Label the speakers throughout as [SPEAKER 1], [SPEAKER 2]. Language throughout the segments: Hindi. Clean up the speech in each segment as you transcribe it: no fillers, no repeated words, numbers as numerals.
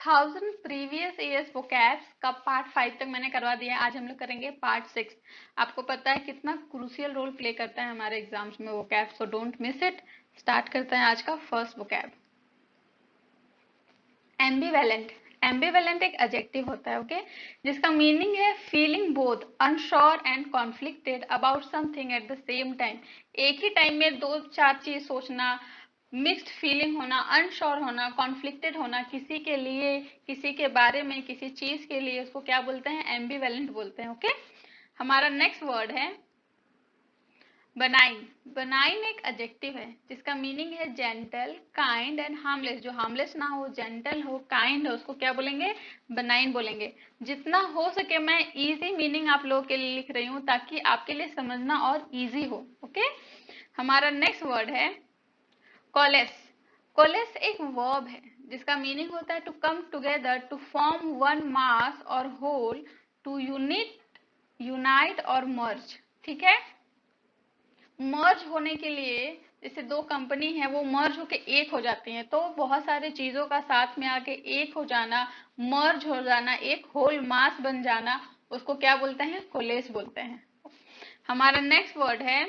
[SPEAKER 1] थाउजेंड प्रीवियस ईयर्स वोकैब्स का पार्ट 5 तक मैंने करवा दिया है। आज हम लोग करेंगे पार्ट 6। आपको पता है कितना क्रूशियल रोल प्ले करता है हमारे एग्जाम्स में vocab, so don't miss it. Start करते हैं आज का फर्स्ट वोकैब। एम्बिवेलेंट। एम्बिवेलेंट एक एडजेक्टिव होता है, ओके, जिसका मीनिंग है feeling both unsure and conflicted about something at the same time. एक ही टाइम में दो चार चीज सोचना, मिक्स्ड फीलिंग होना, अनश्योर होना, कॉन्फ्लिक्टेड होना किसी के लिए, किसी के बारे में, किसी चीज के लिए, उसको क्या बोलते हैं? एम्बिवेलेंट बोलते हैं, ओके। हमारा नेक्स्ट वर्ड है बनाइन। बनाइन एक एडजेक्टिव है जिसका मीनिंग है जेंटल, काइंड एंड हार्मलेस। जो हार्मलेस ना हो, जेंटल हो, काइंड हो, उसको क्या बोलेंगे? बनाइन बोलेंगे। जितना हो सके मैं इजी मीनिंग आप लोगों के लिए लिख रही हूँ ताकि आपके लिए समझना और इजी हो, ओके। हमारा नेक्स्ट वर्ड है कोलेस। कोलेस एक वर्ब है जिसका मीनिंग होता है to come together, to form one mass और होल, टू यूनाइट और मर्ज। ठीक है, मर्ज होने के लिए जैसे दो कंपनी है वो मर्ज होके एक हो जाती हैं, तो बहुत सारे चीजों का साथ में आके एक हो जाना, मर्ज हो जाना, एक होल मास बन जाना, उसको क्या बोलते हैं? कोलेस बोलते हैं। हमारा नेक्स्ट वर्ड है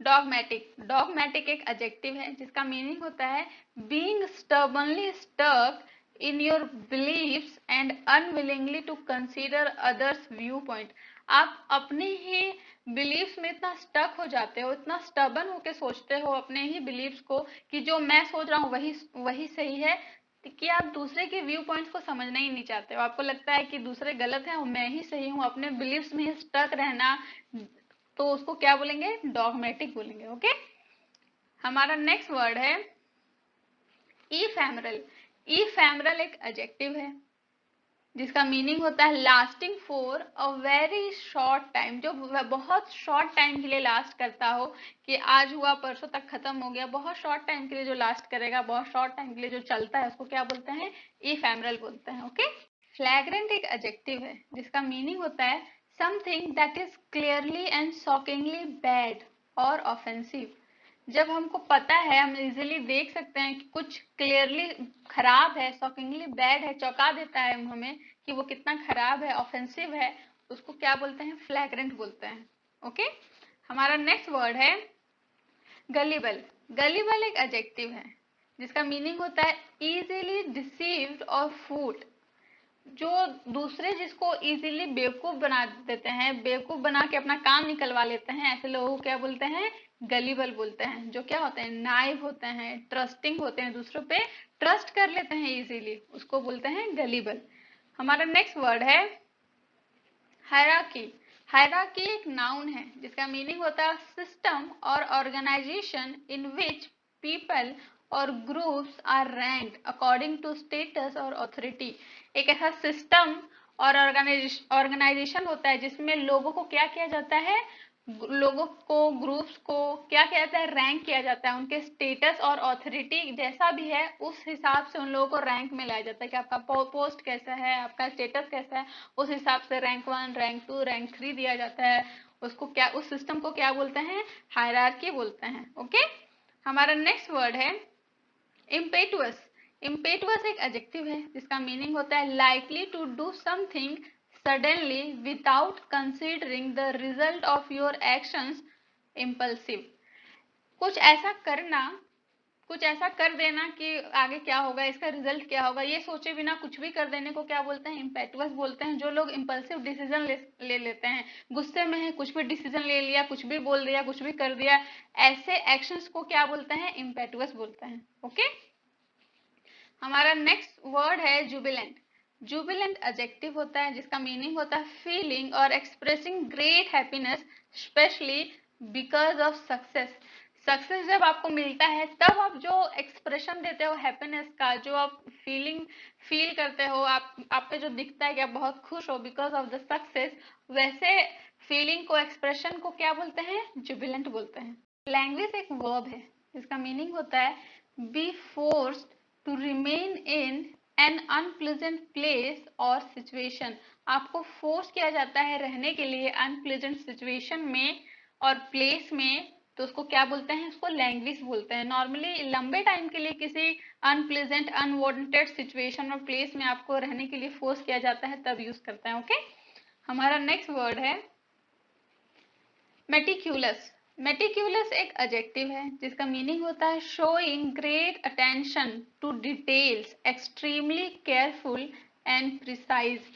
[SPEAKER 1] डॉगमेटिक। डॉगमेटिक एक एडजेक्टिव है जिसका मीनिंग होता है being stubbornly stuck in your beliefs and unwillingly to consider others viewpoint. आप अपने ही बिलीव्स में इतना स्टक हो जाते हो, इतना स्टबर्न होके सोचते हो अपने ही बिलीव्स को कि जो मैं सोच रहा हूँ वही वही सही है, कि आप दूसरे के व्यू पॉइंट्स को समझना ही नहीं चाहते हो। आपको लगता है कि दूसरे गलत है और मैं ही सही हूँ, अपने बिलीव्स में ही स्टक रहना, तो उसको क्या बोलेंगे? डॉगमेटिक बोलेंगे, ओके। हमारा नेक्स्ट वर्ड है इफेमरल। इफेमरल एक एडजेक्टिव है जिसका मीनिंग होता है lasting for a very short time. जो बहुत शॉर्ट टाइम के लिए लास्ट करता हो, कि आज हुआ परसों तक खत्म हो गया, बहुत शॉर्ट टाइम के लिए जो लास्ट करेगा, बहुत शॉर्ट टाइम के लिए जो चलता है, उसको क्या बोलते हैं? इफेमरल बोलते हैं, ओके। फ्लैग्रेंट एक एडजेक्टिव है जिसका मीनिंग होता है something that is clearly and shockingly bad और ऑफेंसिव। जब हमको पता है, हम इजीली देख सकते हैं कि कुछ क्लियरली खराब है, शॉकिंगली बैड है, चौंका देता है हमें कि वो कितना खराब है, ऑफेंसिव है, उसको क्या बोलते हैं? फ्लैग्रेंट बोलते हैं, ओके। हमारा नेक्स्ट वर्ड है गलीबल। गलीबल एक एडजेक्टिव है जिसका मीनिंग होता है इजीली डिसीव्ड और फूड। जो दूसरे जिसको इजीली बेवकूफ बना देते हैं, बेवकूफ बना के अपना काम निकलवा लेते हैं, ऐसे लोगों को क्या बोलते हैं? गलीबल बोलते हैं। जो क्या होते हैं? नाइव होते हैं, ट्रस्टिंग होते हैं, दूसरों पे ट्रस्ट कर लेते हैं इजीली, उसको बोलते हैं गलीबल। हमारा नेक्स्ट वर्ड है हायरार्की। हायरार्की एक नाउन है जिसका मीनिंग होता है सिस्टम और ऑर्गेनाइजेशन इन विच पीपल और groups are ranked according to status और अथॉरिटी। एक ऐसा सिस्टम और ऑर्गेनाइजेशन होता है जिसमें लोगों को क्या किया जाता है? लोगों को, ग्रुप्स को क्या किया जाता है? रैंक किया जाता है। उनके स्टेटस और ऑथोरिटी जैसा भी है उस हिसाब से उन लोगों को रैंक में लाया जाता है कि आपका पोस्ट कैसा है, आपका स्टेटस कैसा है, उस हिसाब से रैंक 1, रैंक 2, रैंक 3 दिया जाता है। उसको क्या, उस सिस्टम को क्या बोलते हैं? हायरार्की बोलते हैं, ओके। हमारा नेक्स्ट वर्ड है इम्पेटुअस। इम्पेटुअस एक एडजेक्टिव है जिसका मीनिंग होता है likely to do something suddenly without considering the result of your actions, impulsive. कुछ ऐसा करना, कुछ ऐसा कर देना कि आगे क्या होगा, इसका रिजल्ट क्या होगा, ये सोचे बिना कुछ भी कर देने को क्या बोलते हैं? इम्पेटुअस बोलते हैं। जो लोग इम्पल्सिव डिसीजन ले लेते हैं, गुस्से में है, कुछ भी डिसीजन ले लिया, कुछ भी बोल दिया, कुछ भी कर दिया, ऐसे एक्शंस को क्या बोलते हैं? इम्पेटुअस बोलते हैं, ओके। हमारा नेक्स्ट वर्ड है जुबिलेंट। जुबिलेंट एडजेक्टिव होता है जिसका मीनिंग होता है फीलिंग और expressing great happiness specially because of success. Success जब आपको मिलता है तब आप जो एक्सप्रेशन देते हो हैप्पीनेस का, जो आप फील करते हो, आप पे जो दिखता है कि आप बहुत खुश हो बिकॉज ऑफ द सक्सेस, वैसे फीलिंग को, एक्सप्रेशन को क्या बोलते हैं? जुबिलेंट बोलते हैं। लैंग्वेज एक वर्ब है जिसका मीनिंग होता है be forced to remain in an unpleasant place और सिचुएशन। आपको फोर्स किया जाता है रहने के लिए अनप्लेजेंट सिचुएशन में और प्लेस में, तो उसको क्या बोलते हैं, उसको लैंग्वेज बोलते हैं। नॉर्मली लंबे टाइम के लिए किसी अनप्लेजेंट अनवांटेड सिचुएशन और प्लेस में आपको रहने के लिए फोर्स किया जाता है तब यूज करते हैं। ओके, हमारा नेक्स्ट वर्ड है मेटिक्यूलस। मेटिक्यूलस एक एडजेक्टिव है जिसका मीनिंग होता है showing great attention to details, extremely careful and precise.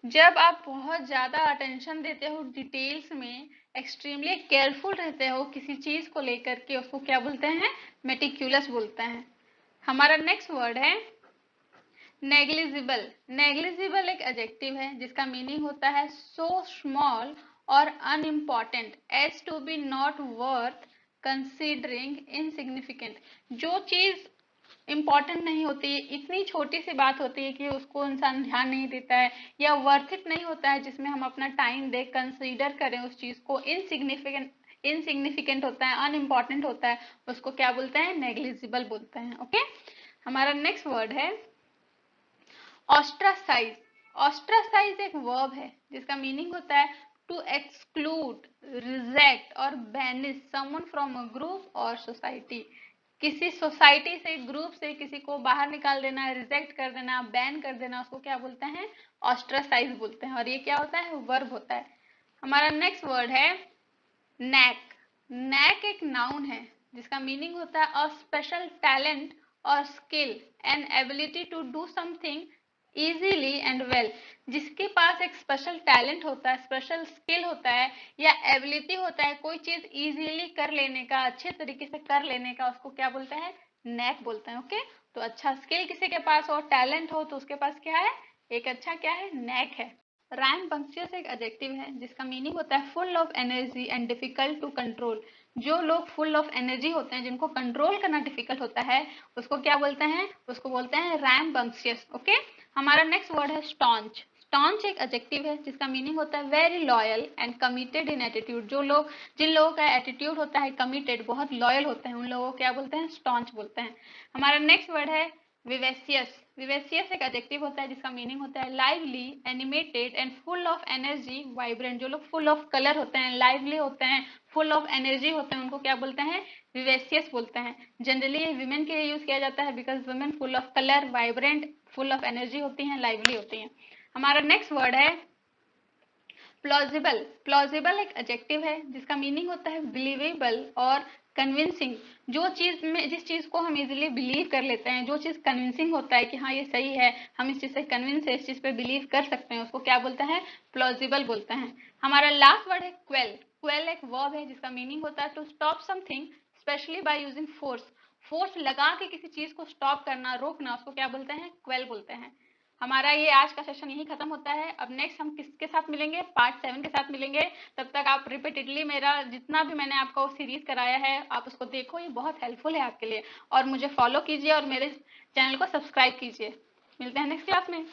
[SPEAKER 1] जब आप बहुत ज्यादा अटेंशन देते हो डिटेल्स में, एक्सट्रीमली केयरफुल रहते हो किसी चीज को लेकर के, उसको क्या बोलते हैं, मेटिक्यूलस बोलते हैं। हमारा नेक्स्ट वर्ड है नेग्लिजिबल। नेग्लिजिबल एक एडजेक्टिव है जिसका मीनिंग होता है सो स्मॉल और unimportant as to be not worth considering insignificant. जो चीज इम्पॉर्टेंट नहीं होती है, इतनी छोटी सी बात होती है कि उसको इंसान ध्यान नहीं देता है या वर्थ इट नहीं होता है जिसमें हम अपना टाइम दे कंसीडर करें उस चीज को, इनसिग्निफिकेंट होता है, अनइम्पॉर्टेंट होता है, उसको क्या बोलते हैं, नेग्लिजिबल बोलते हैं। ओके, हमारा नेक्स्ट वर्ड है ऑस्ट्रासाइज। ऑस्ट्रासाइज एक वर्ब है जिसका मीनिंग होता है टू एक्सक्लूड, रिजेक्ट और banish someone from a group और सोसाइटी। किसी सोसाइटी से, ग्रुप से किसी को बाहर निकाल देना, रिजेक्ट कर देना, बैन कर देना, उसको क्या बोलते हैं, ऑस्ट्रासाइज बोलते हैं। और ये क्या होता है, वर्ब होता है। हमारा नेक्स्ट वर्ड है नैक। नैक एक नाउन है जिसका मीनिंग होता है अ स्पेशल टैलेंट और skill and ability to do something easily and well. जिसके पास एक स्पेशल टैलेंट होता है, स्पेशल स्किल होता है या एबिलिटी होता है कोई चीज इजीली कर लेने का, अच्छे तरीके से कर लेने का, उसको क्या बोलते हैं, नैक बोलते हैं। ओके, तो अच्छा स्किल किसी के पास हो, टैलेंट हो, तो उसके पास क्या है, एक अच्छा क्या है, नैक है। रैम्बंक्शियस एक एडजेक्टिव है जिसका मीनिंग होता है full of energy and difficult to control. जो लोग फुल ऑफ एनर्जी होते हैं, जिनको कंट्रोल करना डिफिकल्ट होता है, उसको क्या बोलते हैं, उसको बोलते हैं रैम्बंक्शियस। ओके, हमारा नेक्स्ट वर्ड है स्टॉन्च। स्टॉन्च एक एडजेक्टिव है जिसका मीनिंग होता है very loyal and committed in attitude. जिन लोगों का एटीट्यूड होता है कमिटेड, बहुत लॉयल होते हैं, उन लोगों को क्या बोलते हैं, स्टॉन्च बोलते हैं। हमारा नेक्स्ट वर्ड है विवेसियस। विवेसियस एक एडजेक्टिव होता है जिसका मीनिंग होता है lively, animated and full of energy, vibrant. जो लोग फुल ऑफ कलर होते हैं, लाइवली होते हैं, फुल ऑफ एनर्जी होते हैं, उनको क्या बोलते हैं, विवेसियस बोलते हैं। जनरली विमेन के लिए यूज किया जाता है because women full of colour, vibrant, full of energy होती हैं, लाइवली होती हैं। हमारा नेक्स्ट वर्ड है प्लॉजिबल। प्लॉजिबल एक एडजेक्टिव है जिसका मीनिंग होता है बिलीवेबल और कन्विंसिंग। जिस चीज को हम इजीली बिलीव कर लेते हैं, जो चीज कन्विंसिंग होता है कि हाँ ये सही है, हम इस चीज से कन्विंस है, इस चीज पे बिलीव कर सकते हैं, उसको क्या बोलते हैं, प्लॉजिबल बोलते हैं। हमारा लास्ट वर्ड है क्वेल। क्वेल एक वर्ब है जिसका मीनिंग होता है to stop something especially by using force. Force लगा के किसी चीज को स्टॉप करना, रोकना, उसको क्या बोलते हैं, क्वेल बोलते हैं। हमारा ये आज का सेशन यही खत्म होता है। अब नेक्स्ट हम किसके साथ मिलेंगे, पार्ट 7 के साथ मिलेंगे। तब तक आप रिपीटेडली मेरा जितना भी मैंने आपको सीरीज कराया है आप उसको देखो, ये बहुत हेल्पफुल है आपके लिए। और मुझे फॉलो कीजिए और मेरे चैनल को सब्सक्राइब कीजिए। मिलते हैं नेक्स्ट क्लास में।